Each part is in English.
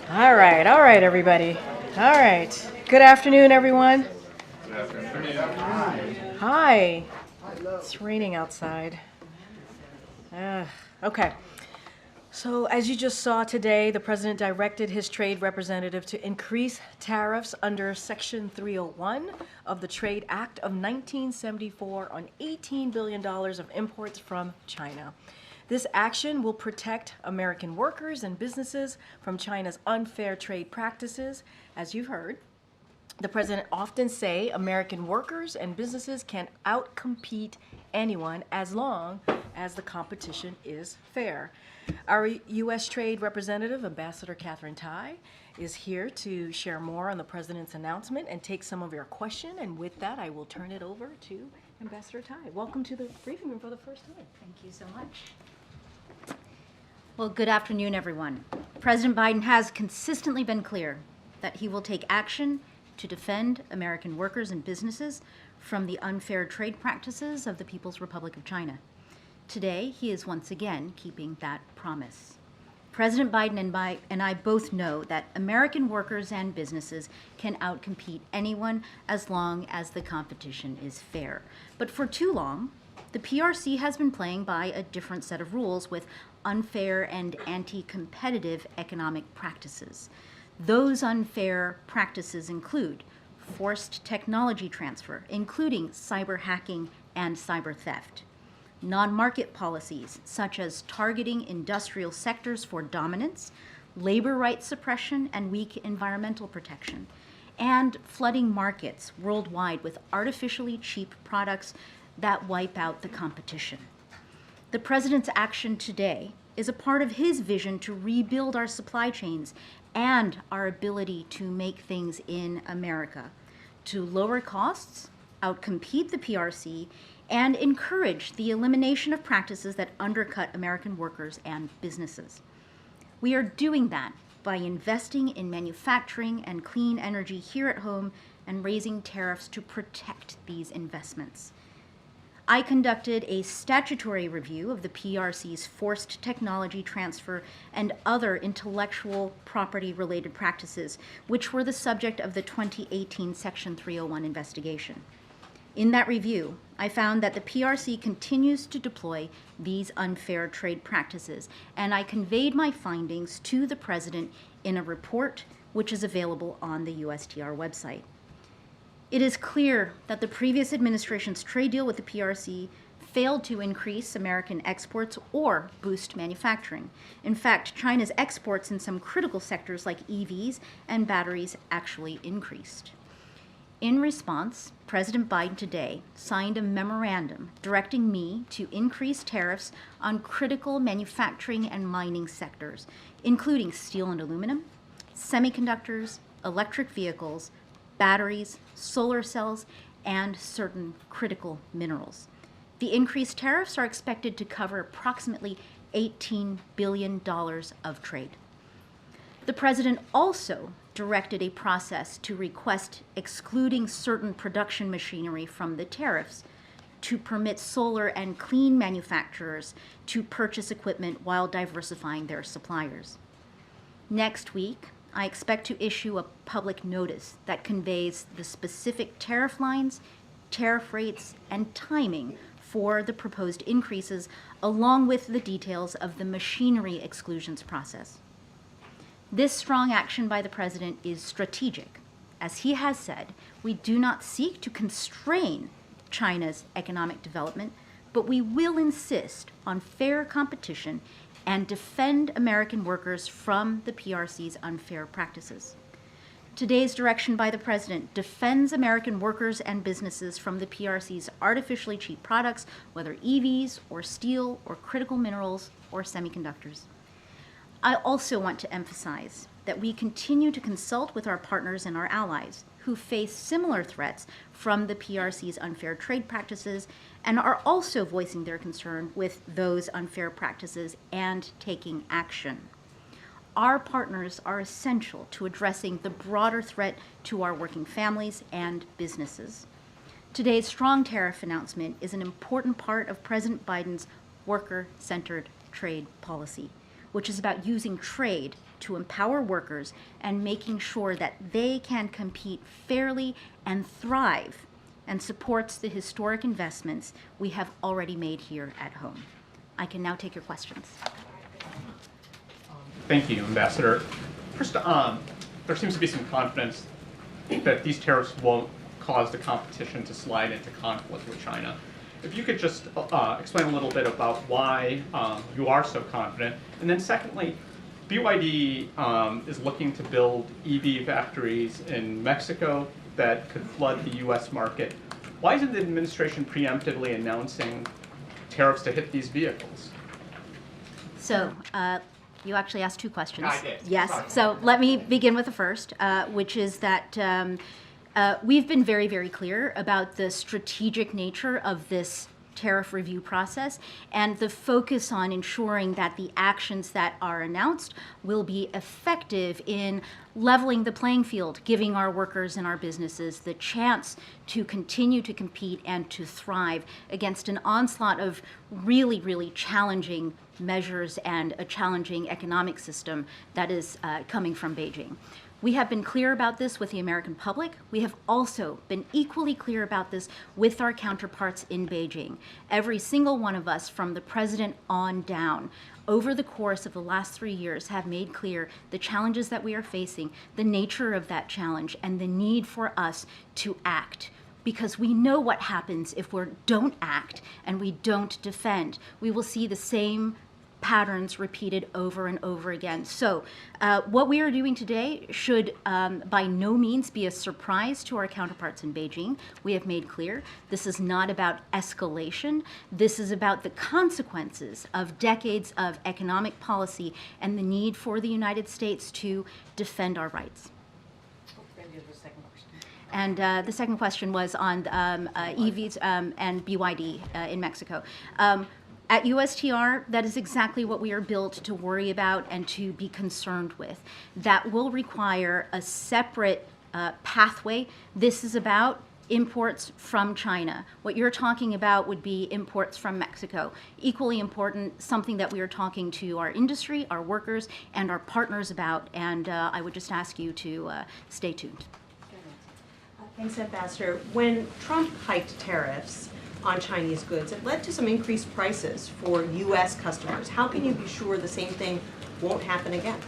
All right, everybody. All right. Good afternoon, everyone. Hi. It's raining outside. Okay. So, as you just saw today, the president directed his trade representative to increase tariffs under Section 301 of the Trade Act of 1974 on $18 billion of imports from China. This action will protect American workers and businesses from China's unfair trade practices. As you've heard, the president often say American workers and businesses can outcompete anyone as long as the competition is fair. Our U.S. Trade Representative, Ambassador Katherine Tai, is here to share more on the president's announcement and take some of your questions. And with that, I will turn it over to Ambassador Tai. Welcome to the briefing room for the first time. Thank you so much. Well, good afternoon, everyone. President Biden has consistently been clear that he will take action to defend American workers and businesses from the unfair trade practices of the People's Republic of China. Today, he is once again keeping that promise. President Biden and I both know that American workers and businesses can outcompete anyone as long as the competition is fair. But for too long, the PRC has been playing by a different set of rules with unfair and anti-competitive economic practices. Those unfair practices include forced technology transfer, including cyber hacking and cyber theft, non-market policies such as targeting industrial sectors for dominance, labor rights suppression, and weak environmental protection, and flooding markets worldwide with artificially cheap products that wipe out the competition. The president's action today is a part of his vision to rebuild our supply chains and our ability to make things in America, to lower costs, outcompete the PRC, and encourage the elimination of practices that undercut American workers and businesses. We are doing that by investing in manufacturing and clean energy here at home and raising tariffs to protect these investments. I conducted a statutory review of the PRC's forced technology transfer and other intellectual property-related practices, which were the subject of the 2018 Section 301 investigation. In that review, I found that the PRC continues to deploy these unfair trade practices, and I conveyed my findings to the president in a report which is available on the USTR website. It is clear that the previous administration's trade deal with the PRC failed to increase American exports or boost manufacturing. In fact, China's exports in some critical sectors like EVs and batteries actually increased. In response, President Biden today signed a memorandum directing me to increase tariffs on critical manufacturing and mining sectors, including steel and aluminum, semiconductors, electric vehicles, batteries, solar cells, and certain critical minerals. The increased tariffs are expected to cover approximately $18 billion of trade. The president also directed a process to request excluding certain production machinery from the tariffs to permit solar and clean manufacturers to purchase equipment while diversifying their suppliers. Next week, I expect to issue a public notice that conveys the specific tariff lines, tariff rates, and timing for the proposed increases, along with the details of the machinery exclusions process. This strong action by the president is strategic. As he has said, we do not seek to constrain China's economic development, but we will insist on fair competition and defend American workers from the PRC's unfair practices. Today's direction by the president defends American workers and businesses from the PRC's artificially cheap products, whether EVs or steel or critical minerals or semiconductors. I also want to emphasize that we continue to consult with our partners and our allies who face similar threats from the PRC's unfair trade practices and are also voicing their concern with those unfair practices and taking action. Our partners are essential to addressing the broader threat to our working families and businesses. Today's strong tariff announcement is an important part of President Biden's worker-centered trade policy, which is about using trade to empower workers and making sure that they can compete fairly and thrive, and supports the historic investments we have already made here at home. I can now take your questions. Thank you, Ambassador. First, there seems to be some confidence that these tariffs won't cause the competition to slide into conflict with China. If you could just explain a little bit about why you are so confident. And then secondly, BYD is looking to build EV factories in Mexico that could flood the US market. Why isn't the administration preemptively announcing tariffs to hit these vehicles? So, you actually asked two questions. I did. Yes. Sorry. So let me begin with the first, which is that we've been very, very clear about the strategic nature of this tariff review process and the focus on ensuring that the actions that are announced will be effective in leveling the playing field, giving our workers and our businesses the chance to continue to compete and to thrive against an onslaught of really, really challenging measures and a challenging economic system that is coming from Beijing. We have been clear about this with the American public. We have also been equally clear about this with our counterparts in Beijing. Every single one of us, from the president on down, over the course of the last 3 years have made clear the challenges that we are facing, the nature of that challenge, and the need for us to act. Because we know what happens if we don't act and we don't defend. We will see the same patterns repeated over and over again. So what we are doing today should by no means be a surprise to our counterparts in Beijing. We have made clear this is not about escalation. This is about the consequences of decades of economic policy and the need for the United States to defend our rights. And the second question was on EVs and BYD in Mexico. At USTR, that is exactly what we are built to worry about and to be concerned with. That will require a separate pathway. This is about imports from China. What you're talking about would be imports from Mexico. Equally important, something that we are talking to our industry, our workers, and our partners about, and I would just ask you to stay tuned. Thanks, Ambassador. When Trump hiked tariffs on Chinese goods, it led to some increased prices for U.S. customers. How can you be sure the same thing won't happen again?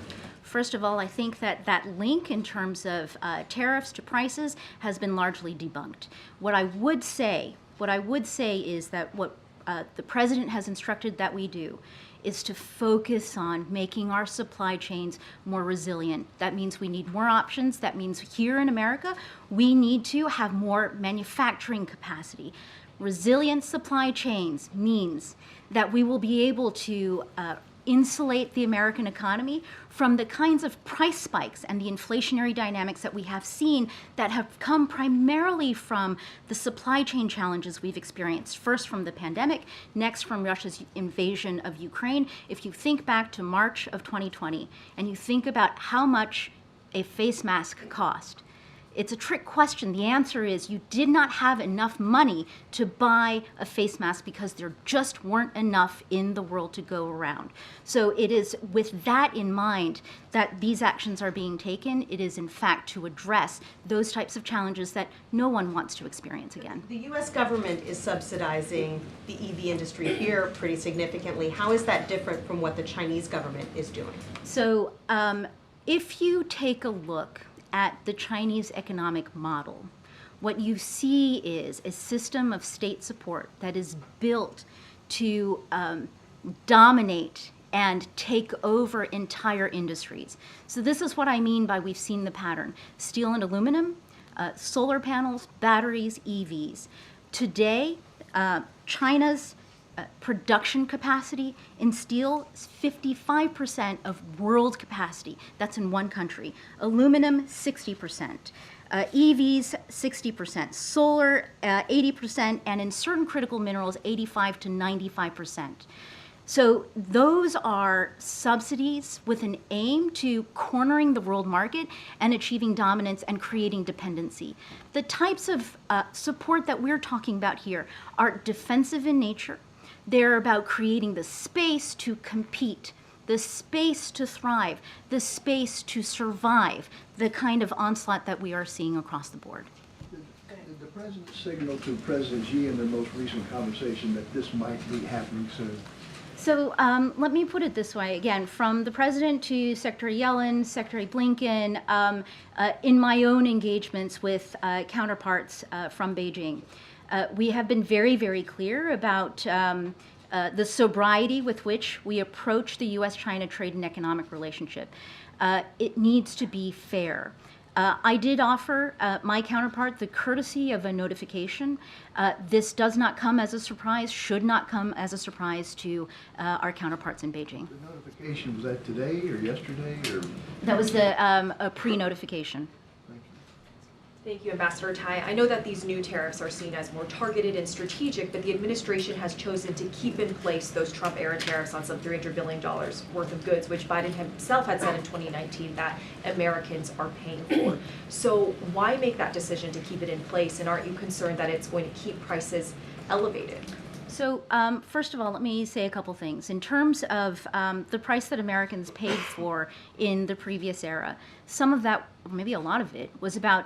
First of all, I think that that link in terms of tariffs to prices has been largely debunked. What I would say is that what the president has instructed that we do is to focus on making our supply chains more resilient. That means we need more options. That means here in America, we need to have more manufacturing capacity. Resilient supply chains means that we will be able to insulate the American economy from the kinds of price spikes and the inflationary dynamics that we have seen that have come primarily from the supply chain challenges we've experienced, first from the pandemic, next from Russia's invasion of Ukraine. If you think back to March of 2020 and you think about how much a face mask cost, it's a trick question. The answer is you did not have enough money to buy a face mask because there just weren't enough in the world to go around. So it is with that in mind that these actions are being taken. It is in fact to address those types of challenges that no one wants to experience again. The U.S. government is subsidizing the EV industry here pretty significantly. How is that different from what the Chinese government is doing? So if you take a look at the Chinese economic model, what you see is a system of state support that is built to dominate and take over entire industries. So this is what I mean by we've seen the pattern. Steel and aluminum, solar panels, batteries, EVs. Today, China's production capacity in steel is 55% of world capacity. That's in one country. Aluminum, 60%. EVs, 60%. Solar, 80%. And in certain critical minerals, 85 to 95%. So those are subsidies with an aim to cornering the world market and achieving dominance and creating dependency. The types of support that we're talking about here are defensive in nature. They're about creating the space to compete, the space to thrive, the space to survive, the kind of onslaught that we are seeing across the board. Did the President signal to President Xi in their most recent conversation that this might be happening soon? So let me put it this way, again, from the President to Secretary Yellen, Secretary Blinken, in my own engagements with counterparts from Beijing, we have been very, very clear about the sobriety with which we approach the U.S.-China trade and economic relationship. It needs to be fair. I did offer my counterpart the courtesy of a notification. This does not come as a surprise, should not come as a surprise to our counterparts in Beijing. The notification, was that today or yesterday or? That was a pre-notification. Thank you. Thank you, Ambassador Tai. I know that these new tariffs are seen as more targeted and strategic, but the administration has chosen to keep in place those Trump-era tariffs on some $300 billion worth of goods, which Biden himself had said in 2019 that Americans are paying for. So why make that decision to keep it in place, and aren't you concerned that it's going to keep prices elevated? So first of all, let me say a couple things. In terms of the price that Americans paid for in the previous era, some of that, maybe a lot of it, was about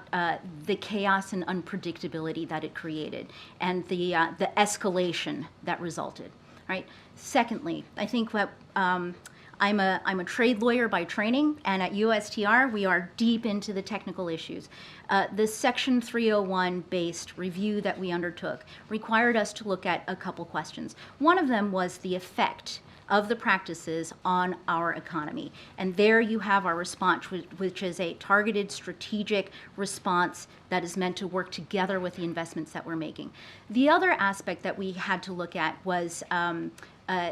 the chaos and unpredictability that it created and the escalation that resulted, right? Secondly, I think that I'm a trade lawyer by training, and at USTR, we are deep into the technical issues. The Section 301 based review that we undertook required us to look at a couple questions. One of them was the effect of the practices on our economy. And there you have our response, which is a targeted strategic response that is meant to work together with the investments that we're making. The other aspect that we had to look at was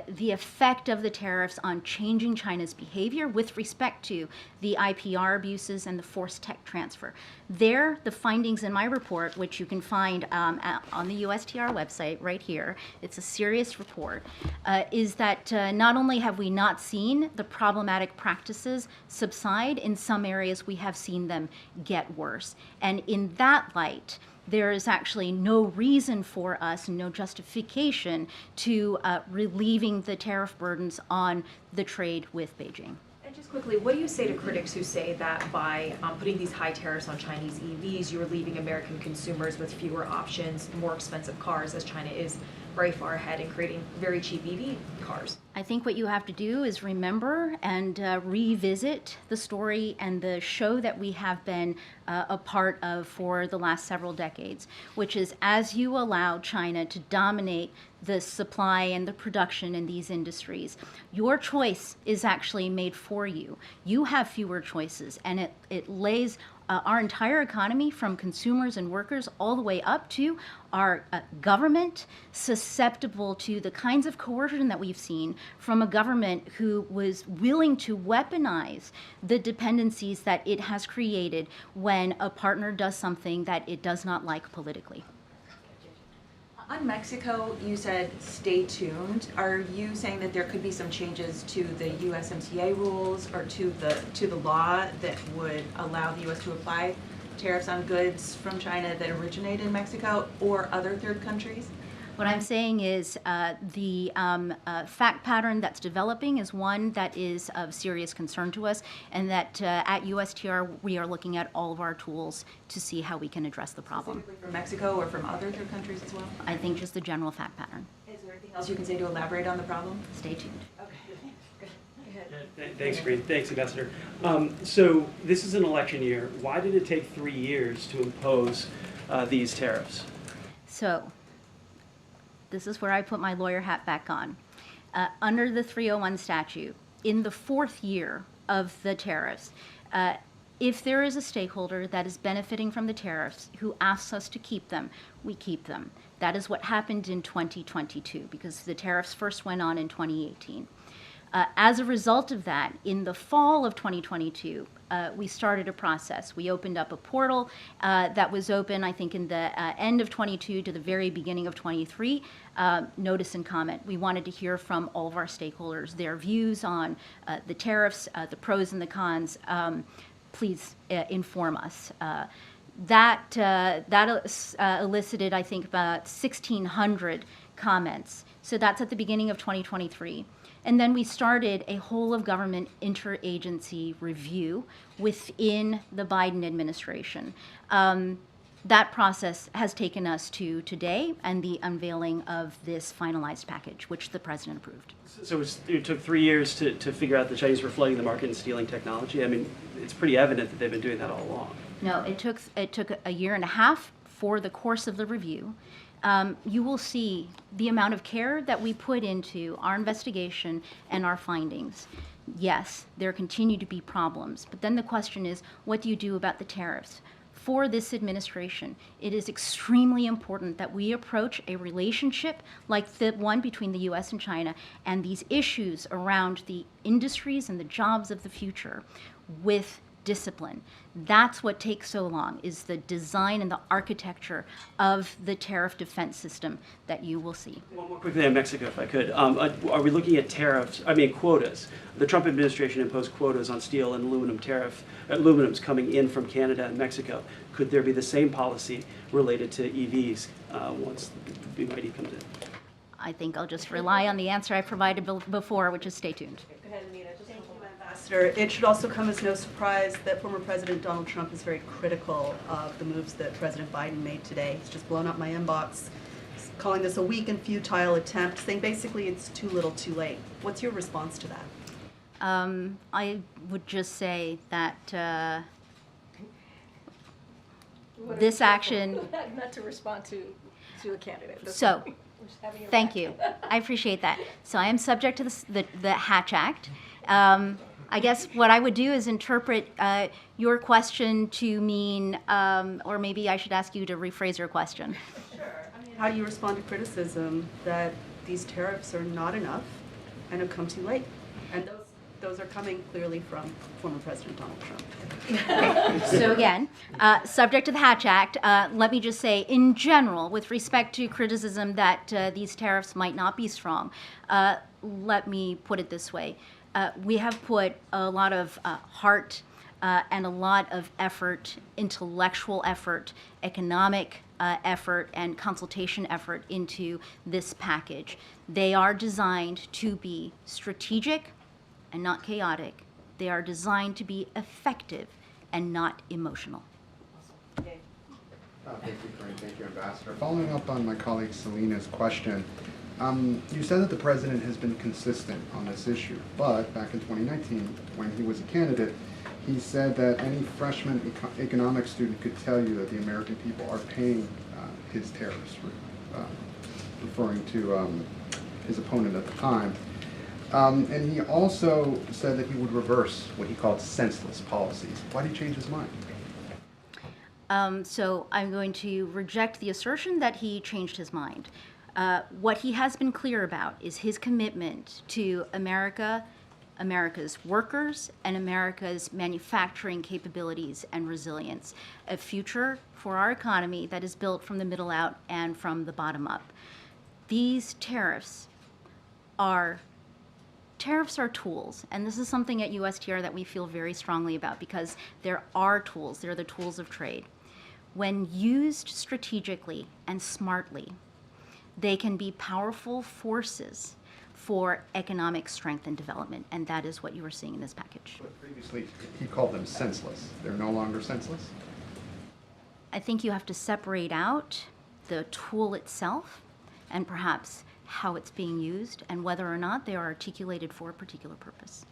the effect of the tariffs on changing China's behavior with respect to the IPR abuses and the forced tech transfer. There, the findings in my report, which you can find on the USTR website right here, it's a serious report, is that not only have we not seen the problematic practices subside, in some areas we have seen them get worse. And in that light, there is actually no reason for us, no justification to relieving the tariff burdens on the trade with Beijing. And just quickly, what do you say to critics who say that by putting these high tariffs on Chinese EVs, you're leaving American consumers with fewer options, more expensive cars, as China is very far ahead in creating very cheap EV cars? I think what you have to do is remember and revisit the story and the show that we have been a part of for the last several decades, which is as you allow China to dominate the supply and the production in these industries, your choice is actually made for you. You have fewer choices, and it lays our entire economy, from consumers and workers all the way up to our government, susceptible to the kinds of coercion that we've seen from a government who was willing to weaponize the dependencies that it has created when a partner does something that it does not like politically. On Mexico, you said stay tuned. Are you saying that there could be some changes to the USMCA rules or to the law that would allow the U.S. to apply tariffs on goods from China that originate in Mexico or other third countries? What I'm saying is the fact pattern that's developing is one that is of serious concern to us, and that at USTR we are looking at all of our tools to see how we can address the problem. Specifically from Mexico or from other third countries as well? I think just the general fact pattern. Is there anything else you can say to elaborate on the problem? Stay tuned. Thanks, Karine. Thanks, Ambassador. So this is an election year. Why did it take 3 years to impose these tariffs? So this is where I put my lawyer hat back on. Under the 301 statute, in the fourth year of the tariffs, if there is a stakeholder that is benefiting from the tariffs who asks us to keep them, we keep them. That is what happened in 2022, because the tariffs first went on in 2018. As a result of that, in the fall of 2022, we started a process. We opened up a portal that was open, I think, in the end of 22 to the very beginning of 23. Notice and comment. We wanted to hear from all of our stakeholders, their views on the tariffs, the pros and the cons. Please inform us. That elicited, I think, about 1,600 comments. So that's at the beginning of 2023. And then we started a whole of government interagency review within the Biden administration. That process has taken us to today and the unveiling of this finalized package, which the president approved. So it took 3 years to figure out the Chinese were flooding the market and stealing technology. I mean, it's pretty evident that they've been doing that all along. No, it took a year and a half for the course of the review. You will see the amount of care that we put into our investigation and our findings. Yes, there continue to be problems, but then the question is, what do you do about the tariffs? For this administration, it is extremely important that we approach a relationship like the one between the U.S. and China and these issues around the industries and the jobs of the future with discipline. That's what takes so long, is the design and the architecture of the tariff defense system that you will see. One more quickly on Mexico, if I could. Are we looking at quotas? The Trump administration imposed quotas on steel and aluminums coming in from Canada and Mexico. Could there be the same policy related to EVs once the BYD comes in? I think I'll just rely on the answer I provided before, which is stay tuned. Go ahead, Anita. Thank you, Ambassador. It should also come as no surprise that former President Donald Trump is very critical of the moves that President Biden made today. He's just blown up my inbox, calling this a weak and futile attempt, saying basically it's too little too late. What's your response to that? I would just say that this action. Not to respond to a candidate. So, thank you. I appreciate that. So I am subject to the Hatch Act. I guess what I would do is interpret your question to mean, or maybe I should ask you to rephrase your question. Sure. I mean, how do you respond to criticism that these tariffs are not enough and have come too late? And those are coming clearly from former President Donald Trump. So again, subject to the Hatch Act, let me just say, in general, with respect to criticism that these tariffs might not be strong, let me put it this way. We have put a lot of heart and a lot of effort, intellectual effort, economic effort, and consultation effort into this package. They are designed to be strategic and not chaotic. They are designed to be effective and not emotional. Thank you, Karine. Thank you, Ambassador. Following up on my colleague Selena's question, you said that the president has been consistent on this issue, but back in 2019, when he was a candidate, he said that any freshman economics student could tell you that the American people are paying his tariffs, referring to his opponent at the time. And he also said that he would reverse what he called senseless policies. Why did he change his mind? So I'm going to reject the assertion that he changed his mind. What he has been clear about is his commitment to America, America's workers, and America's manufacturing capabilities and resilience, a future for our economy that is built from the middle out and from the bottom up. These tariffs are tools, and this is something at USTR that we feel very strongly about because there are tools. They're the tools of trade. When used strategically and smartly, they can be powerful forces for economic strength and development, and that is what you are seeing in this package. But previously, he called them senseless. They're no longer senseless? I think you have to separate out the tool itself and perhaps how it's being used and whether or not they are articulated for a particular purpose.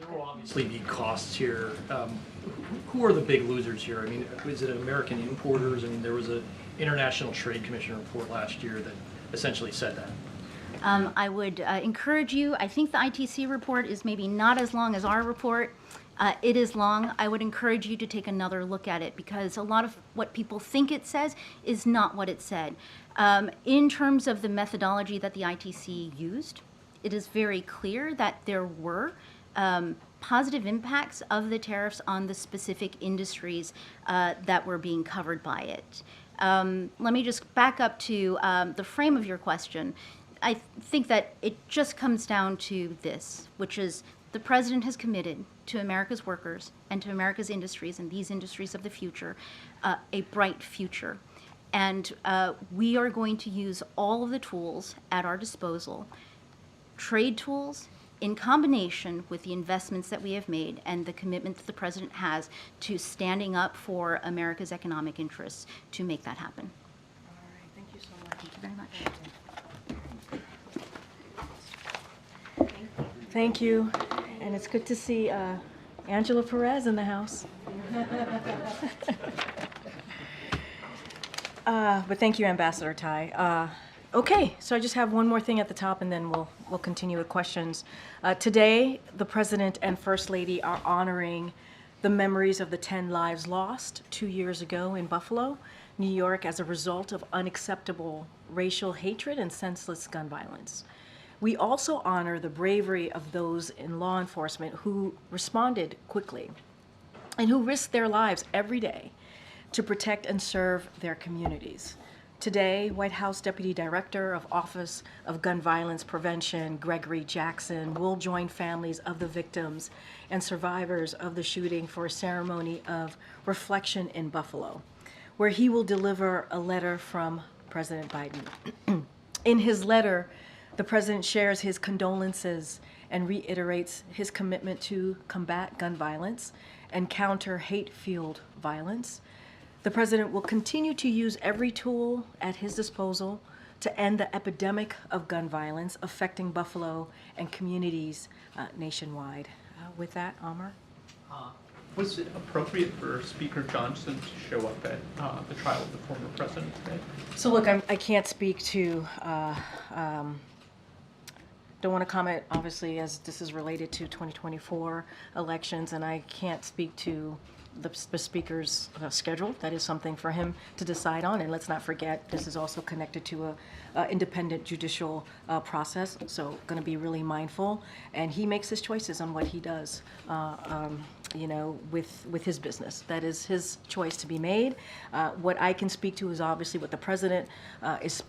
There will obviously be costs here. Who are the big losers here? I mean, is it American importers? I mean, there was an International Trade Commission report last year that essentially said that. I would encourage you, I think the ITC report is maybe not as long as our report. It is long. I would encourage you to take another look at it because a lot of what people think it says is not what it said. In terms of the methodology that the ITC used, it is very clear that there were positive impacts of the tariffs on the specific industries that were being covered by it. Let me just back up to the frame of your question. I think that it just comes down to this, which is the president has committed to America's workers and to America's industries and these industries of the future a bright future. And we are going to use all of the tools at our disposal, trade tools, in combination with the investments that we have made and the commitment that the president has to standing up for America's economic interests to make that happen. All right, thank you so much. Thank you very much. Thank you, and it's good to see Angela Perez in the house. But thank you, Ambassador Tai. Okay, so I just have one more thing at the top, and then we'll continue with questions. Today, the President and First Lady are honoring the memories of the 10 lives lost 2 years ago in Buffalo, New York, as a result of unacceptable racial hatred and senseless gun violence. We also honor the bravery of those in law enforcement who responded quickly and who risk their lives every day to protect and serve their communities. Today, White House Deputy Director of Office of Gun Violence Prevention, Gregory Jackson, will join families of the victims and survivors of the shooting for a ceremony of reflection in Buffalo, where he will deliver a letter from President Biden. In his letter, the president shares his condolences and reiterates his commitment to combat gun violence and counter hate-fueled violence. The president will continue to use every tool at his disposal to end the epidemic of gun violence affecting Buffalo and communities nationwide. With that, Amr? Was it appropriate for Speaker Johnson to show up at the trial of the former president today? So look, I can't speak to, don't want to comment, obviously, as this is related to 2024 elections, and I can't speak to the speaker's schedule. That is something for him to decide on, and let's not forget, this is also connected to a independent judicial process, so going to be really mindful, and he makes his choices on what he does, you know, with his business. That is his choice to be made. What I can speak to is obviously what the president is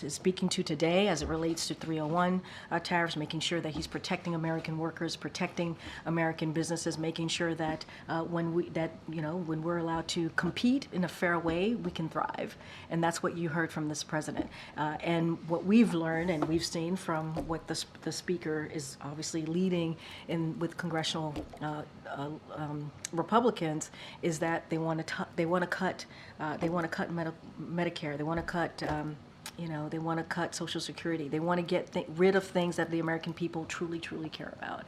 speaking to today as it relates to 301 tariffs, making sure that he's protecting American workers, protecting American businesses, making sure that when we're allowed to compete in a fair way, we can thrive. And that's what you heard from this president. And what we've learned and we've seen from what the speaker is obviously leading in with congressional Republicans is that they want to cut Medicare, they want to cut they want to cut Social Security, they want to get rid of things that the American people truly care about.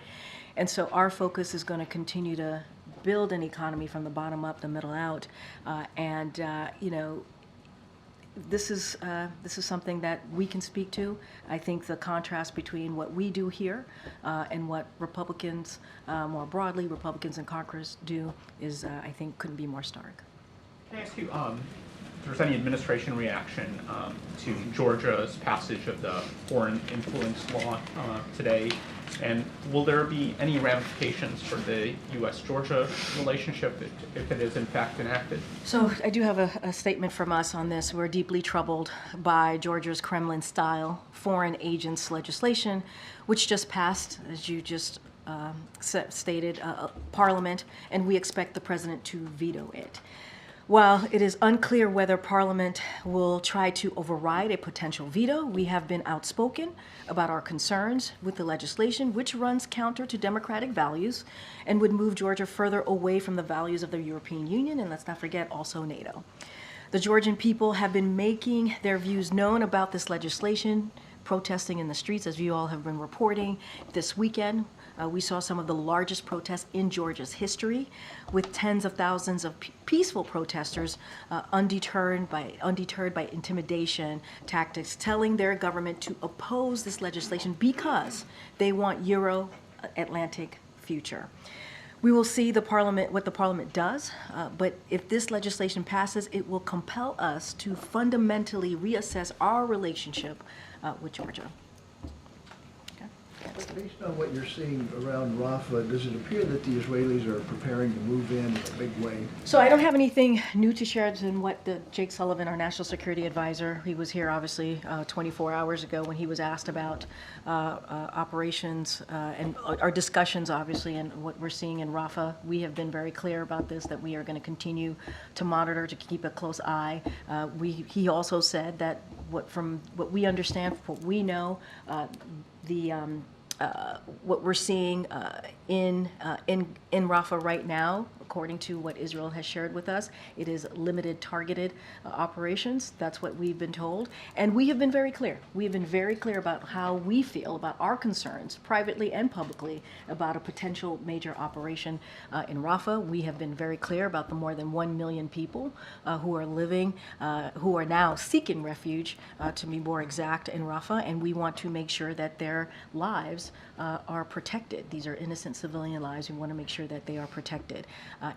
And so our focus is going to continue to build an economy from the bottom up, the middle out, this is something that we can speak to. I think the contrast between what we do here and what Republicans, more broadly, Republicans in Congress do is, I think, couldn't be more stark. Can I ask you if there's any administration reaction to Georgia's passage of the foreign influence law today? And will there be any ramifications for the U.S.-Georgia relationship if it is in fact enacted? So I do have a statement from us on this. We're deeply troubled by Georgia's Kremlin-style foreign agents legislation, which just passed, as you just stated, Parliament, and we expect the president to veto it. While it is unclear whether Parliament will try to override a potential veto, we have been outspoken about our concerns with the legislation, which runs counter to democratic values and would move Georgia further away from the values of the European Union, and let's not forget also NATO. The Georgian people have been making their views known about this legislation, protesting in the streets, as you all have been reporting. This weekend, we saw some of the largest protests in Georgia's history, with tens of thousands of peaceful protesters undeterred by intimidation tactics, telling their government to oppose this legislation because they want Euro-Atlantic future. We will see what the Parliament does, but if this legislation passes, it will compel us to fundamentally reassess our relationship with Georgia. Okay. Based on what you're seeing around Rafah, does it appear that the Israelis are preparing to move in a big way? So I don't have anything new to share than what Jake Sullivan, our national security advisor, he was here obviously 24 hours ago when he was asked about operations and our discussions obviously and what we're seeing in Rafah. We have been very clear about this, that we are going to continue to monitor, to keep a close eye. He also said that from what we understand, what we know, what we're seeing in Rafah right now, according to what Israel has shared with us, it is limited, targeted operations. That's what we've been told, and we have been very clear. We have been very clear about how we feel about our concerns, privately and publicly, about a potential major operation in Rafah. We have been very clear about the more than 1 million people who are living, who are now seeking refuge, to be more exact, in Rafah, and we want to make sure that their lives are protected. These are innocent civilian lives. We want to make sure that they are protected.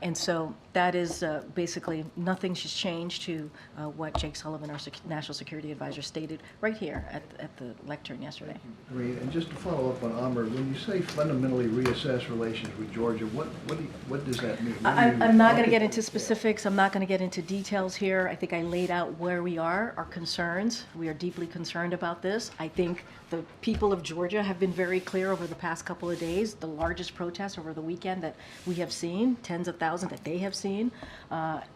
And so that is basically nothing's changed to what Jake Sullivan, our national security advisor, stated right here at the lectern yesterday. Karine, and just to follow up on Amr, when you say fundamentally reassess relations with Georgia, what does that mean? I'm not going to get into specifics. I'm not going to get into details here. I think I laid out where we are, our concerns. We are deeply concerned about this. I think the people of Georgia have been very clear over the past couple of days. The largest protest over the weekend that we have seen, tens of thousands that they have seen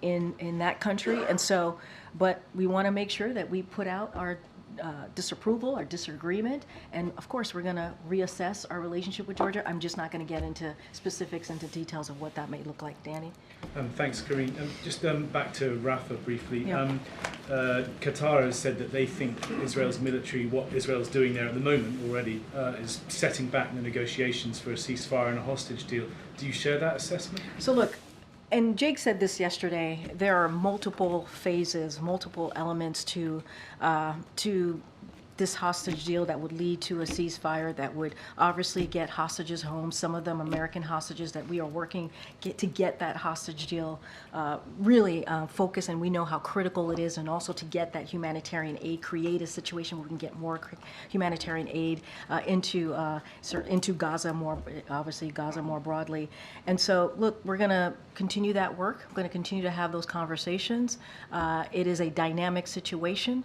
in that country. And so, but we want to make sure that we put out our disapproval, our disagreement, and of course we're going to reassess our relationship with Georgia. I'm just not going to get into specifics, into details of what that may look like. Danny? Thanks, Karine. Just back to Rafah briefly. Yeah. Qatar has said that they think Israel's military, what Israel's doing there at the moment already, is setting back the negotiations for a ceasefire and a hostage deal. Do you share that assessment? So look, and Jake said this yesterday, there are multiple phases, multiple elements to this hostage deal that would lead to a ceasefire, that would obviously get hostages home, some of them American hostages, that we are working to get that hostage deal really focused, and we know how critical it is, and also to get that humanitarian aid, create a situation where we can get more humanitarian aid into Gaza, obviously Gaza more broadly. And so look, we're going to continue that work. We're going to continue to have those conversations. It is a dynamic situation.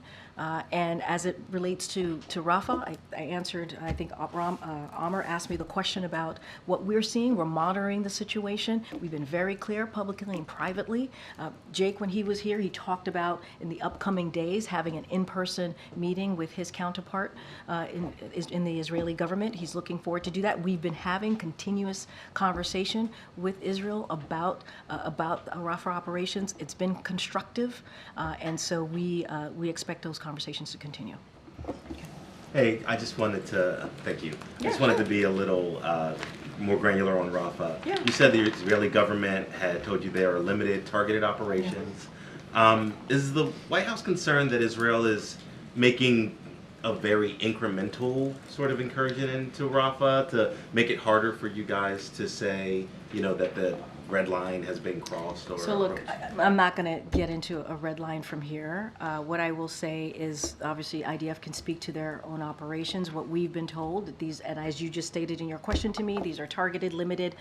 And as it relates to Rafah, I answered, I think Amr asked me the question about what we're seeing. We're monitoring the situation. We've been very clear publicly and privately. Jake, when he was here, he talked about in the upcoming days having an in-person meeting with his counterpart in the Israeli government. He's looking forward to do that. We've been having continuous conversation with Israel about Rafah operations. It's been constructive, and so we expect those conversations to continue. Hey, I just wanted to, thank you. I just wanted to be a little more granular on Rafah. Yeah. You said the Israeli government had told you there are limited targeted operations. Is the White House concerned that Israel is making a very incremental sort of incursion into Rafah to make it harder for you guys to say, you know, that the red line has been crossed? Or, so look, I'm not going to get into a red line from here. What I will say is, obviously, IDF can speak to their own operations. What we've been told, that these, and as you just stated in your question to me, these are targeted, limited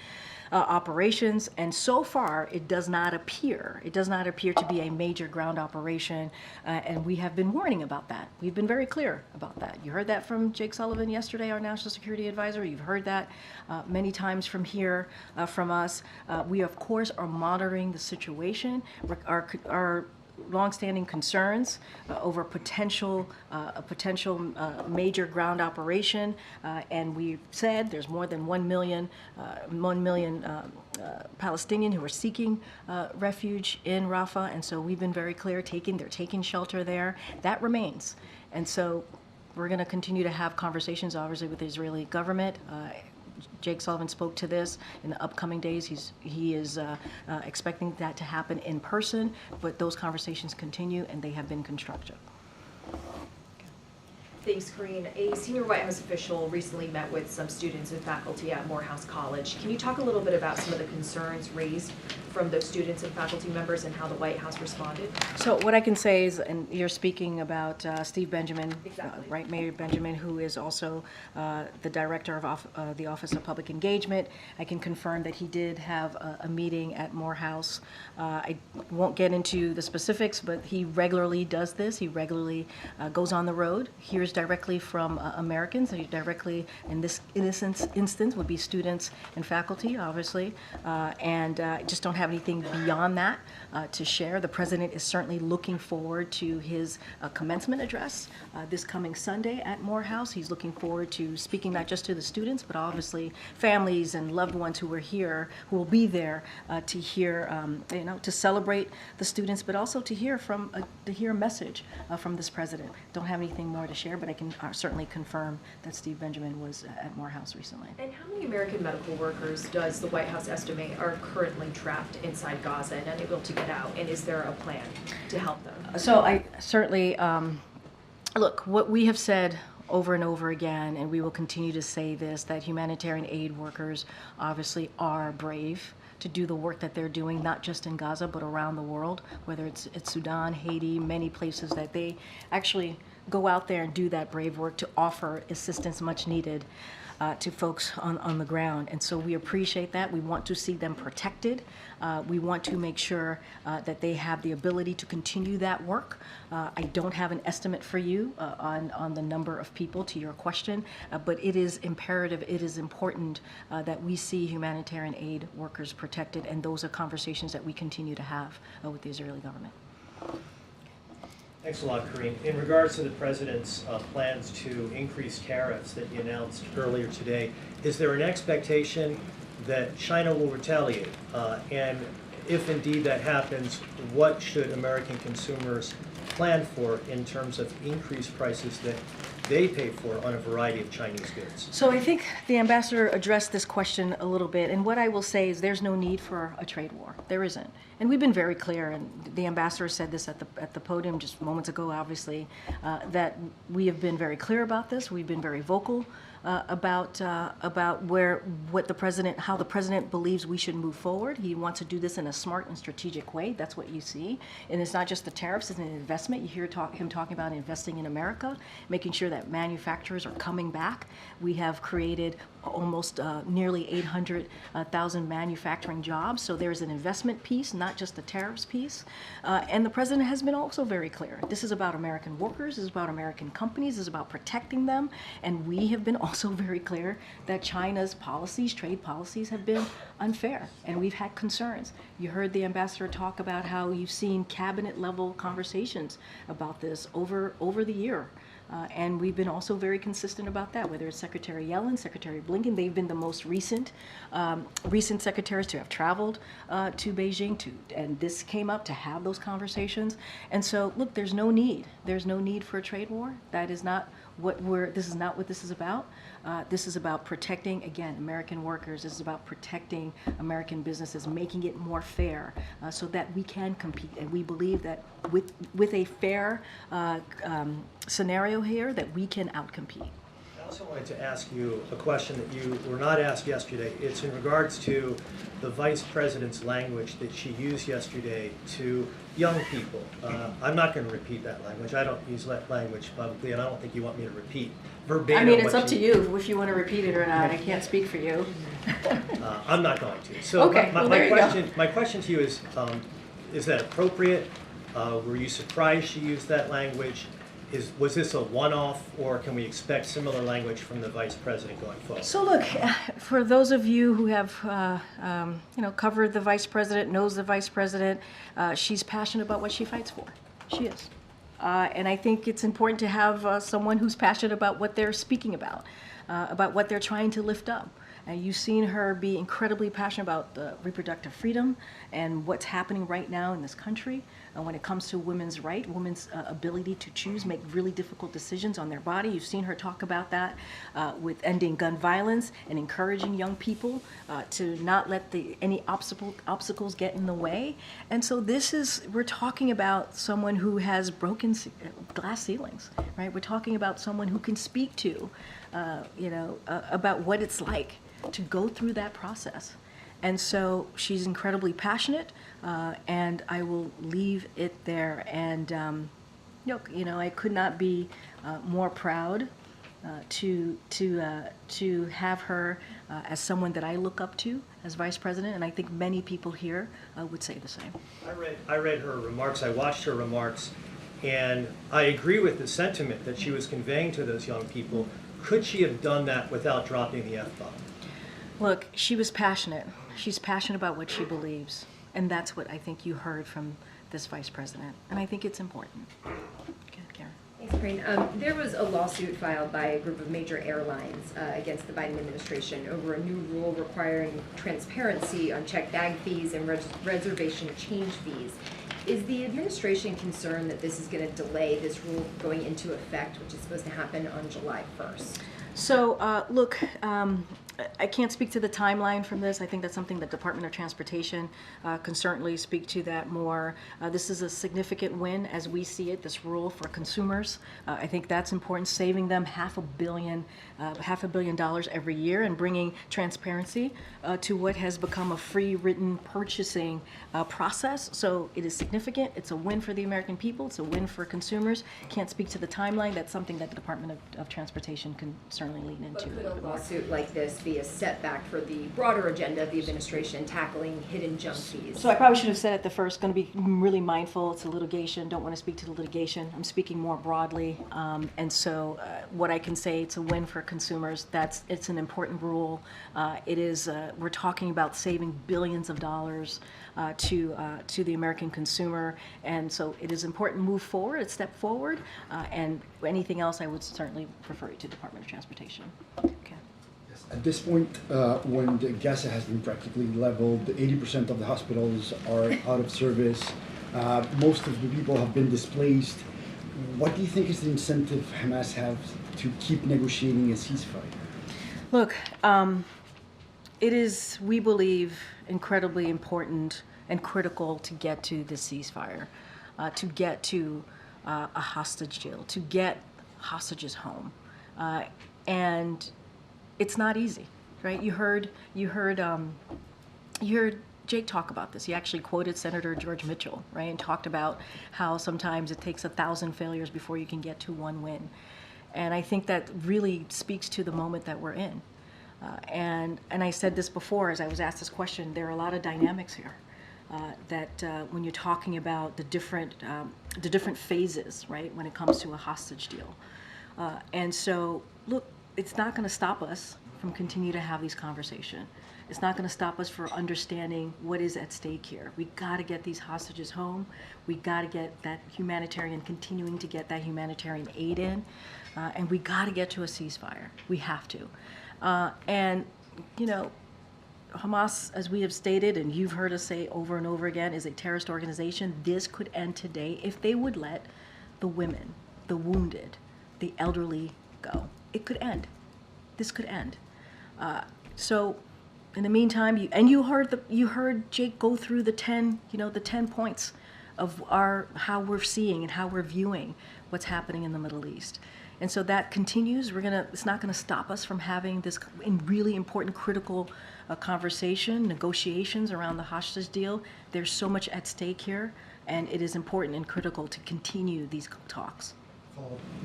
operations, and so far it does not appear to be a major ground operation, and we have been warning about that. We've been very clear about that. You heard that from Jake Sullivan yesterday, our national security advisor. You've heard that many times from here, from us. We of course are monitoring the situation. Our longstanding concerns over a potential major ground operation, and we've said there's more than 1 million Palestinian who are seeking refuge in Rafah, and so we've been very clear. They're taking shelter there. That remains, and so we're going to continue to have conversations, obviously, with the Israeli government. Jake Sullivan spoke to this in the upcoming days. He is expecting that to happen in person, but those conversations continue and they have been constructive. Thanks, Karine. A senior White House official recently met with some students and faculty at Morehouse College. Can you talk a little bit about some of the concerns raised from those students and faculty members and how the White House responded? So what I can say is, and you're speaking about Steve Benjamin, Exactly. right, Mayor Benjamin, who is also the director of the Office of Public Engagement. I can confirm that he did have a meeting at Morehouse. I won't get into the specifics, but he regularly does this. He regularly goes on the road, hears directly from Americans, and directly, in this instance, would be students and faculty, obviously, and just don't have anything beyond that to share. The president is certainly looking forward to his commencement address this coming Sunday at Morehouse. He's looking forward to speaking not just to the students, but obviously families and loved ones who are here, who will be there to hear, to celebrate the students, but also to hear a message from this president. Don't have anything more to share, but I can certainly confirm that Steve Benjamin was at Morehouse recently. And how many American medical workers does the White House estimate are currently trapped inside Gaza and unable to get out? And is there a plan to help them? So I certainly, look, what we have said over and over again, and we will continue to say this, that humanitarian aid workers obviously are brave to do the work that they're doing, not just in Gaza, but around the world, whether it's Sudan, Haiti, many places that they actually go out there and do that brave work to offer assistance much needed to folks on the ground. And so we appreciate that. We want to see them protected. We want to make sure that they have the ability to continue that work. I don't have an estimate for you on the number of people, to your question, but it is imperative, it is important that we see humanitarian aid workers protected, and those are conversations that we continue to have with the Israeli government. Thanks a lot, Karine. In regards to the president's plans to increase tariffs that he announced earlier today, is there an expectation that China will retaliate? And if indeed that happens, what should American consumers plan for in terms of increased prices that they pay for on a variety of Chinese goods? So I think the ambassador addressed this question a little bit, and what I will say is there's no need for a trade war. There isn't. And we've been very clear, and the ambassador said this at the podium just moments ago, obviously, that we have been very clear about this. We've been very vocal about how the president believes we should move forward. He wants to do this in a smart and strategic way. That's what you see. And it's not just the tariffs, it's an investment. You hear him talking about investing in America, making sure that manufacturers are coming back. We have created almost nearly 800,000 manufacturing jobs. So there's an investment piece, not just the tariffs piece. And the president has been also very clear. This is about American workers, this is about American companies, this is about protecting them. And we have been also very clear that China's policies, trade policies, have been unfair. And we've had concerns. You heard the ambassador talk about how you've seen cabinet level conversations about this over the year. And we've been also very consistent about that, whether it's Secretary Yellen, Secretary Blinken. They've been the most recent secretaries to have traveled to Beijing, and this came up to have those conversations. And so, look, there's no need. There's no need for a trade war. That is not this is not what this is about. This is about protecting, again, American workers. This is about protecting American businesses, making it more fair so that we can compete. And we believe that with a fair scenario here, that we can outcompete. I also wanted to ask you a question that you were not asked yesterday. It's in regards to the vice president's language that she used yesterday to young people. I'm not going to repeat that language. I don't use that language publicly, and I don't think you want me to repeat verbatim. I mean, it's up to you if you want to repeat it or not. I can't speak for you. I'm not going to. So okay, my question to you is that appropriate? Were you surprised she used that language? Was this a one-off, or can we expect similar language from the vice president going forward? So look, for those of you who have covered the vice president, knows the vice president, she's passionate about what she fights for. She is. And I think it's important to have someone who's passionate about what they're speaking about what they're trying to lift up. You've seen her be incredibly passionate about reproductive freedom and what's happening right now in this country when it comes to women's right, women's ability to choose, make really difficult decisions on their body. You've seen her talk about that with ending gun violence and encouraging young people to not let any obstacles get in the way. And so we're talking about someone who has broken glass ceilings, right? We're talking about someone who can speak to, about what it's like to go through that process. And so she's incredibly passionate, and I will leave it there. And, I could not be more proud to have her as someone that I look up to as vice president, and I think many people here would say the same. I read her remarks, I watched her remarks, and I agree with the sentiment that she was conveying to those young people. Could she have done that without dropping the F-bomb? Look, she was passionate. She's passionate about what she believes, and that's what I think you heard from this vice president, and I think it's important. Okay, Karen. Thanks, Karine. There was a lawsuit filed by a group of major airlines against the Biden administration over a new rule requiring transparency on checked bag fees and reservation change fees. Is the administration concerned that this is going to delay this rule going into effect, which is supposed to happen on July 1st? So, look, I can't speak to the timeline from this. I think that's something the Department of Transportation can certainly speak to that more. This is a significant win as we see it, this rule for consumers. I think that's important, saving them $500 million every year and bringing transparency to what has become a free written purchasing process. So it is significant. It's a win for the American people. It's a win for consumers. Can't speak to the timeline. That's something that the Department of Transportation can certainly lean into. But could a lawsuit like this be a setback for the broader agenda of the administration tackling hidden junk fees? So I probably should have said at the first, going to be really mindful. It's a litigation. Don't want to speak to the litigation. I'm speaking more broadly. And so what I can say, it's a win for consumers. It's an important rule. We're talking about saving billions of dollars to the American consumer. And so it is important to move forward, a step forward. And anything else, I would certainly refer you to the Department of Transportation. Okay. At this point, when Gaza has been practically leveled, 80% of the hospitals are out of service, most of the people have been displaced. What do you think is the incentive Hamas has to keep negotiating a ceasefire? Look, it is, we believe, incredibly important and critical to get to the ceasefire, to get to a hostage deal, to get hostages home. And it's not easy, right? You heard Jake talk about this. He actually quoted Senator George Mitchell, right, and talked about how sometimes it takes 1,000 failures before you can get to one win. And I think that really speaks to the moment that we're in. And I said this before as I was asked this question, there are a lot of dynamics here that when you're talking about the different phases, right, when it comes to a hostage deal. And so, look, it's not going to stop us from continuing to have these conversations. It's not going to stop us from understanding what is at stake here. We got to get these hostages home. We got to get that continuing to get that humanitarian aid in, and we got to get to a ceasefire. We have to. And Hamas, as we have stated, and you've heard us say over and over again, is a terrorist organization. This could end today if they would let the women, the wounded, the elderly go. It could end. This could end. So, in the meantime, you heard Jake go through the 10 points of how we're seeing and how we're viewing what's happening in the Middle East. And so that continues. It's not gonna stop us from having this really important, critical conversation, negotiations around the hostage deal. There's so much at stake here, and it is important and critical to continue these talks.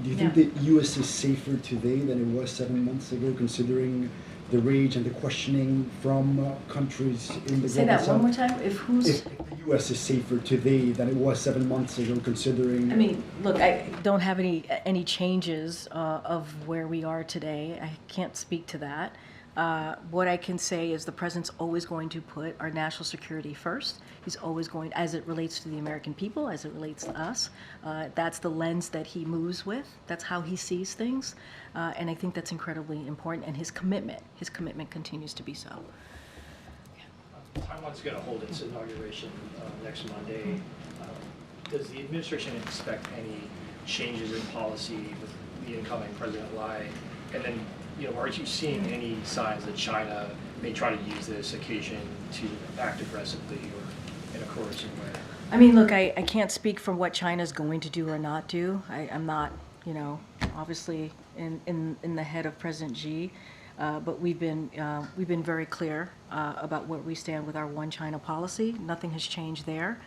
Do you think the U.S. is safer today than it was 7 months ago, considering the rage and the questioning from countries in the Say global that south? one more time. If the U.S. is safer today than it was 7 months ago, considering... I mean, look, I don't have any changes of where we are today. I can't speak to that. What I can say is the president's always going to put our national security first. He's always going, as it relates to the American people, as it relates to us. That's the lens that he moves with. That's how he sees things. And I think that's incredibly important. And his commitment continues to be so. Taiwan's going to hold its inauguration next Monday. Does the administration expect any changes in policy with the incoming President Lai? And then, are you seeing any signs that China may try to use this occasion to act aggressively or in a coercive way? I mean, look, I can't speak for what China's going to do or not do. I'm not, obviously in the head of President Xi, but we've been very clear about where we stand with our one China policy. Nothing has changed there.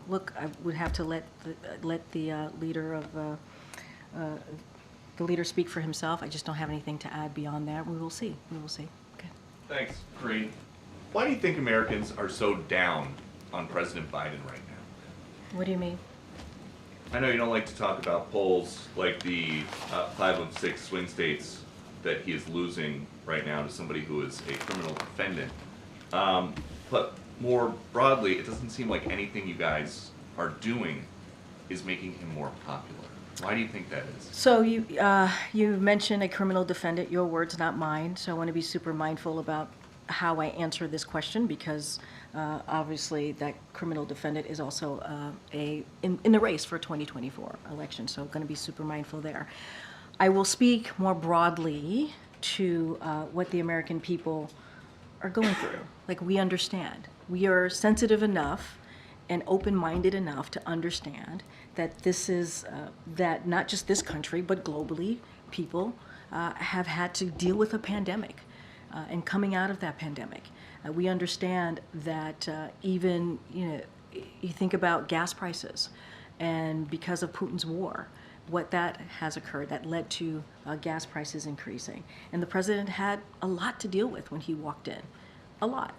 Look, I would have to let the leader of the leader speak for himself. I just don't have anything to add beyond that. We will see. We will see. Okay. Thanks, Karine. Why do you think Americans are so down on President Biden right now? What do you mean? I know you don't like to talk about polls like the 5 of 6 swing states that he is losing right now to somebody who is a criminal defendant. But more broadly, it doesn't seem like anything you guys are doing is making him more popular. Why do you think that is? So you mentioned a criminal defendant, your words, not mine. So I want to be super mindful about how I answer this question because obviously that criminal defendant is also in the race for 2024 election. So I'm going to be super mindful there. I will speak more broadly to what the American people are going through. Like, we understand. We are sensitive enough and open-minded enough to understand that this is, that not just this country, but globally, people have had to deal with a pandemic and coming out of that pandemic. We understand that even, you think about gas prices and because of Putin's war, what that has occurred that led to gas prices increasing. And the president had a lot to deal with when he walked in. A lot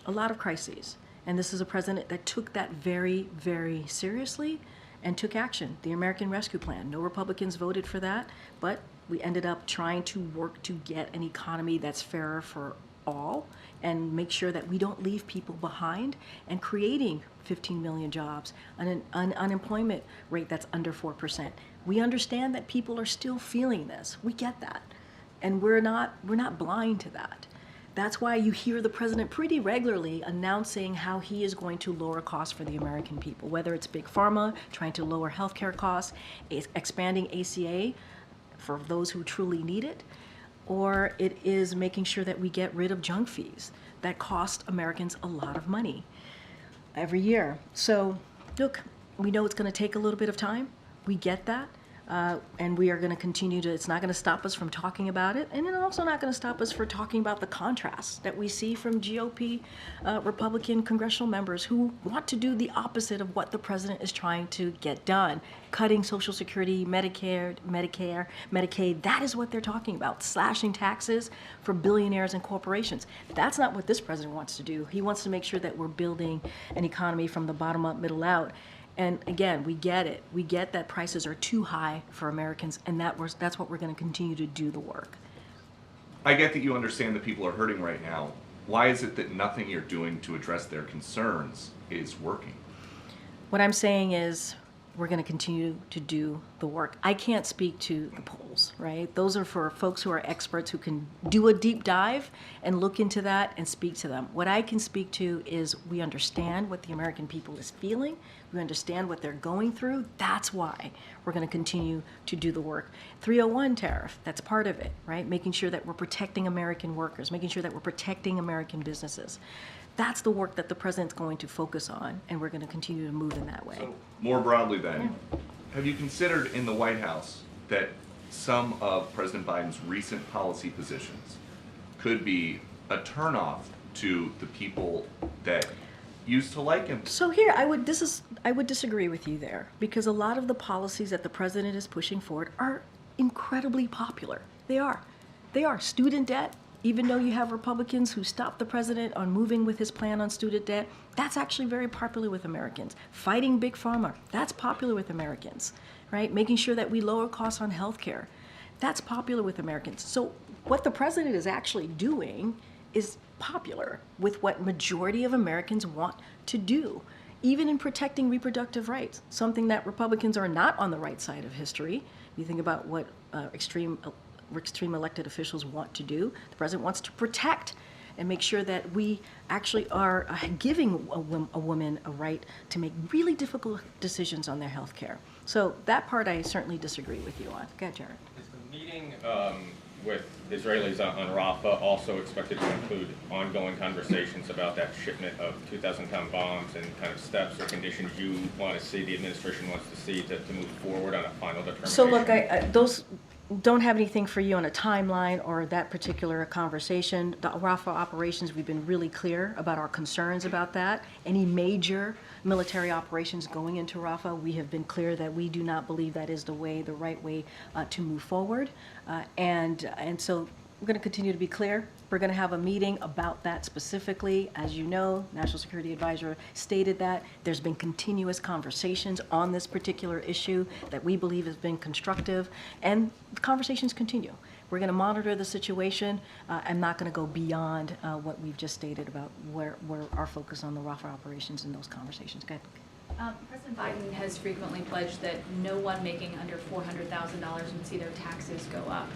of crises. And this is a president that took that very, very seriously and took action. The American Rescue Plan, no Republicans voted for that, but we ended up trying to work to get an economy that's fairer for all and make sure that we don't leave people behind and creating 15 million jobs, an unemployment rate that's under 4%. We understand that people are still feeling this. We get that. And we're not blind to that. That's why you hear the president pretty regularly announcing how he is going to lower costs for the American people, whether it's Big Pharma, trying to lower healthcare costs, expanding ACA for those who truly need it, or it is making sure that we get rid of junk fees that cost Americans a lot of money every year. So, look, we know it's going to take a little bit of time. We get that. And we are going to continue to, it's not going to stop us from talking about it, and it's also not going to stop us from talking about the contrasts that we see from GOP Republican congressional members who want to do the opposite of what the president is trying to get done. Cutting Social Security, Medicare, Medicaid, that is what they're talking about. Slashing taxes for billionaires and corporations. That's not what this president wants to do. He wants to make sure that we're building an economy from the bottom up, middle out. And again, we get it. We get that prices are too high for Americans, and that's what we're going to continue to do the work. I get that you understand that people are hurting right now. Why is it that nothing you're doing to address their concerns is working? What I'm saying is we're going to continue to do the work. I can't speak to the polls, right? Those are for folks who are experts who can do a deep dive and look into that and speak to them. What I can speak to is we understand what the American people is feeling. We understand what they're going through. That's why we're going to continue to do the work. 301 tariff, that's part of it, right? Making sure that we're protecting American workers, making sure that we're protecting American businesses. That's the work that the president's going to focus on, and we're going to continue to move in that way. So, more broadly then, have you considered in the White House that some of President Biden's recent policy positions could be a turnoff to the people that used to like him? So here, I would disagree with you there, because a lot of the policies that the president is pushing forward are incredibly popular. They are. Student debt. Even though you have Republicans who stopped the president on moving with his plan on student debt, that's actually very popular with Americans. Fighting Big Pharma, that's popular with Americans, right? Making sure that we lower costs on healthcare. That's popular with Americans. So what the president is actually doing is popular with what majority of Americans want to do, even in protecting reproductive rights, something that Republicans are not on the right side of history. You think about what extreme elected officials want to do. The president wants to protect and make sure that we actually are giving a woman a right to make really difficult decisions on their health care. So that part I certainly disagree with you on. Go ahead, Jared. Is the meeting with Israelis on Rafah also expected to include ongoing conversations about that shipment of 2,000-pound bombs and kind of steps or conditions you want to see, the administration wants to see to move forward on a final determination? So look, those don't have anything for you on a timeline or that particular conversation. The Rafah operations, we've been really clear about our concerns about that. Any major military operations going into Rafah, we have been clear that we do not believe that is the right way to move forward. And so we're going to continue to be clear. We're going to have a meeting about that specifically. As you know, National Security Advisor stated that there's been continuous conversations on this particular issue that we believe has been constructive, and the conversations continue. We're going to monitor the situation. I'm not going to go beyond what we've just stated about where our focus on the Rafah operations and those conversations. Go ahead. President Biden has frequently pledged that no one making under $400,000 would see their taxes go up.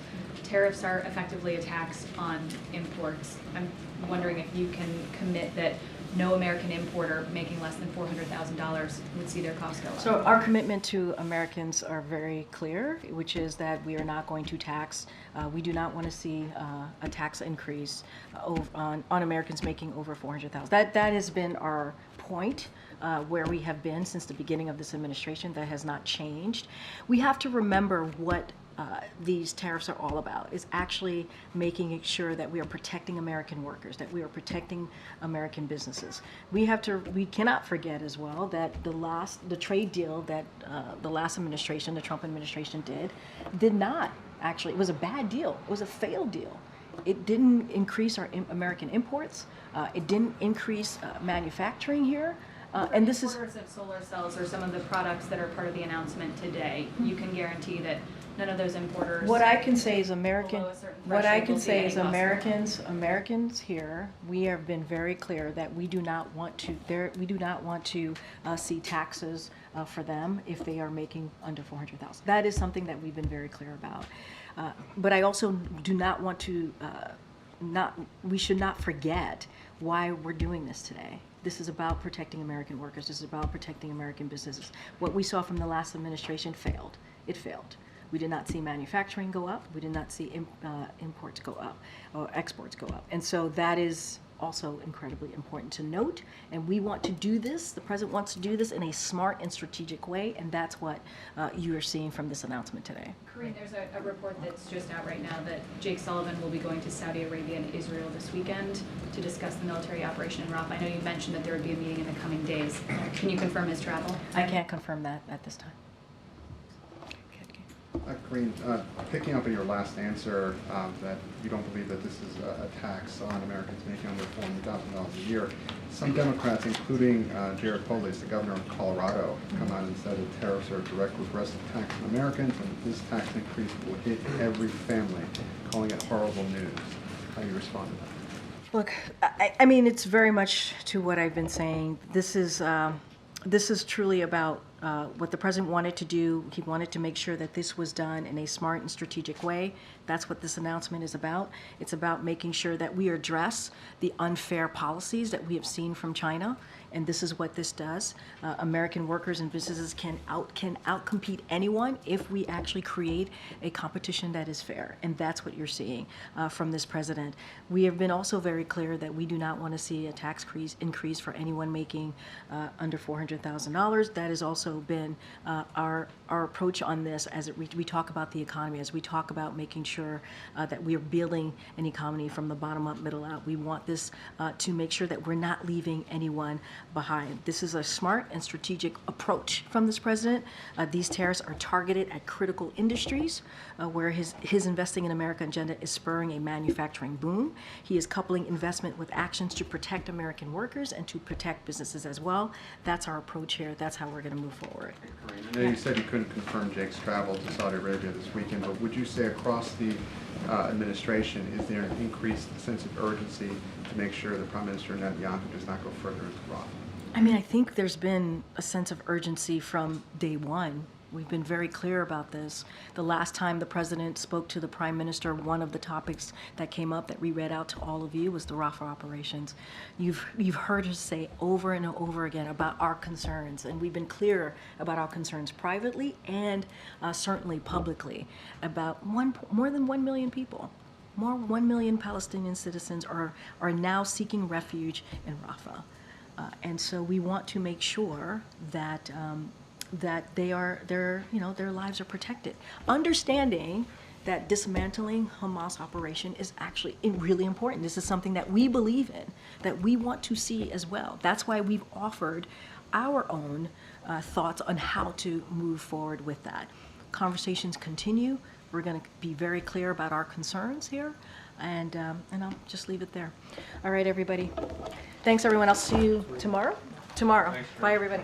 Tariffs are effectively a tax on imports. I'm wondering if you can commit that no American importer making less than $400,000 would see their costs go up. So our commitment to Americans are very clear, which is that we are not going to tax. We do not want to see a tax increase on Americans making over $400,000. That has been our point. Where we have been since the beginning of this administration. That has not changed. We have to remember what these tariffs are all about, is actually making sure that we are protecting American workers, that we are protecting American businesses. We cannot forget as well that the trade deal that the last administration, the Trump administration did not actually, it was a bad deal. It was a failed deal. It didn't increase our American imports. It didn't increase manufacturing here. And this is importers of solar cells or some of the products that are part of the announcement today. You can guarantee that none of those importers. What I can say is American. Below a certain What I threshold can will see say any is cost. Americans here. We have been very clear that we do not want to see taxes for them if they are making under $400,000. That is something that we've been very clear about. But I also do not want to. We should not forget why we're doing this today. This is about protecting American workers. This is about protecting American businesses. What we saw from the last administration failed. It failed. We did not see manufacturing go up. We did not see imports go up or exports go up. And so that is also incredibly important to note. And we want to do this. The president wants to do this in a smart and strategic way. And that's what you are seeing from this announcement today. Karine, there's a report that's just out right now that Jake Sullivan will be going to Saudi Arabia and Israel this weekend to discuss the military operation in Rafah. I know you mentioned that there would be a meeting in the coming days. Can you confirm his travel? I can't confirm that at this time. Karine, picking up on your last answer, that you don't believe that this is a tax on Americans making under $400,000 a year, some Democrats, including Jared Polis, the governor of Colorado, come out and said that tariffs are a direct regressive tax on Americans, and that this tax increase will hit every family, calling it horrible news. How do you respond to that? Look, I mean, it's very much to what I've been saying. This is truly about what the president wanted to do. He wanted to make sure that this was done in a smart and strategic way. That's what this announcement is about. It's about making sure that we address the unfair policies that we have seen from China, and this is what this does. American workers and businesses can outcompete anyone if we actually create a competition that is fair, and that's what you're seeing from this president. We have been also very clear that we do not want to see a tax increase for anyone making under $400,000. That has also been our approach on this as we talk about the economy, as we talk about making sure that we are building an economy from the bottom up, middle out. We want this to make sure that we're not leaving anyone behind. This is a smart and strategic approach from this president. These tariffs are targeted at critical industries where his Investing in America agenda is spurring a manufacturing boom. He is coupling investment with actions to protect American workers and to protect businesses as well. That's our approach here. That's how we're going to move forward. I know you said you couldn't confirm Jake's travel to Saudi Arabia this weekend, but would you say across the administration, is there an increased sense of urgency to make sure that Prime Minister Netanyahu does not go further into Rafah? I mean, I think there's been a sense of urgency from day one. We've been very clear about this. The last time the president spoke to the prime minister, one of the topics that came up that we read out to all of you was the Rafah operations. You've heard us say over and over again about our concerns, and we've been clear about our concerns privately and certainly publicly about more than 1 million people. 1 million Palestinian citizens are now seeking refuge in Rafah. And so we want to make sure that that their lives are protected. Understanding that dismantling Hamas operation is actually really important. This is something that we believe in, that we want to see as well. That's why we've offered our own thoughts on how to move forward with that. Conversations continue. We're going to be very clear about our concerns here, and I'll just leave it there. All right, everybody. Thanks, everyone. I'll see you tomorrow. Bye, everybody.